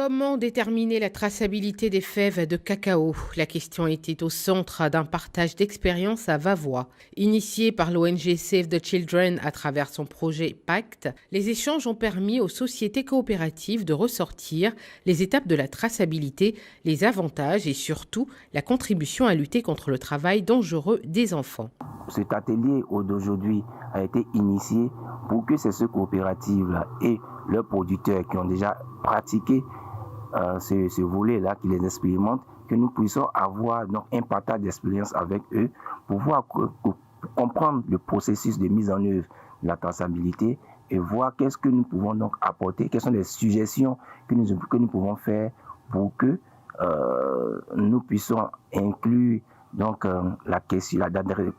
Comment déterminer la traçabilité des fèves de cacao? La question était au centre d'un partage d'expériences à Vavois. Initié par l'ONG Save the Children à travers son projet Pacte, les échanges ont permis aux sociétés coopératives de ressortir les étapes de la traçabilité, les avantages et surtout la contribution à lutter contre le travail dangereux des enfants. Cet atelier d'aujourd'hui a été initié pour que ces coopératives-là et leurs producteurs qui ont déjà pratiqué ce volet-là, qui les expérimentent, que nous puissions avoir donc un partage d'expérience avec eux pour comprendre le processus de mise en œuvre de la traçabilité et voir qu'est-ce que nous pouvons donc apporter, quelles sont les suggestions que nous pouvons faire pour que nous puissions inclure donc inclure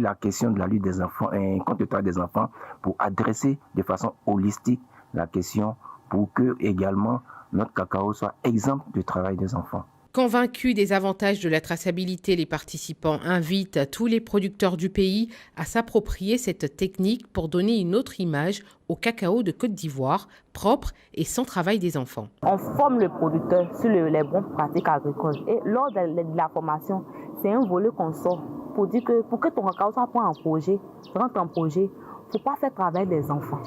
la question de la lutte des enfants et contre le travail des enfants pour adresser de façon holistique la question pour que également notre cacao soit exempt du travail des enfants. Convaincus des avantages de la traçabilité, les participants invitent tous les producteurs du pays à s'approprier cette technique pour donner une autre image au cacao de Côte d'Ivoire, propre et sans travail des enfants. On forme le producteur sur les bonnes pratiques agricoles et lors de la formation, c'est un volet qu'on sort pour dire que pour que ton cacao soit rentre en projet, il ne faut pas faire travailler des enfants.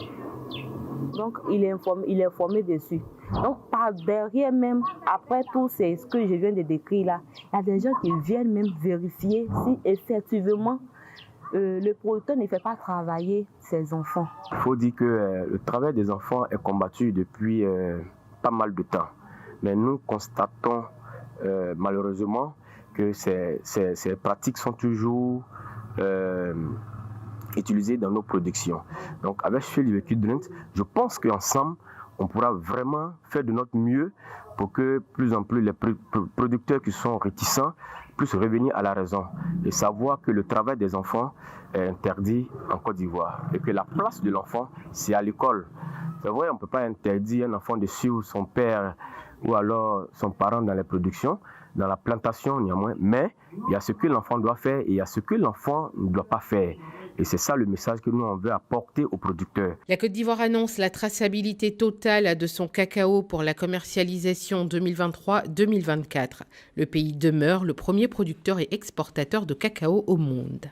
Donc, il est formé dessus. Donc, par derrière même, après tout ce que je viens de décrire là, il y a des gens qui viennent même vérifier si effectivement le producteur ne fait pas travailler ses enfants. Il faut dire que le travail des enfants est combattu depuis pas mal de temps. Mais nous constatons malheureusement que ces pratiques sont toujours utilisées dans nos productions. Donc avec Save the Children, je pense qu'ensemble, on pourra vraiment faire de notre mieux pour que plus en plus les producteurs qui sont réticents puissent revenir à la raison et savoir que le travail des enfants est interdit en Côte d'Ivoire et que la place de l'enfant, c'est à l'école. C'est vrai, on ne peut pas interdire un enfant de suivre son père ou alors son parent dans les productions, dans la plantation néanmoins, mais il y a ce que l'enfant doit faire et il y a ce que l'enfant ne doit pas faire. Et c'est ça le message que nous on veut apporter aux producteurs. La Côte d'Ivoire annonce la traçabilité totale de son cacao pour la commercialisation 2023-2024. Le pays demeure le premier producteur et exportateur de cacao au monde.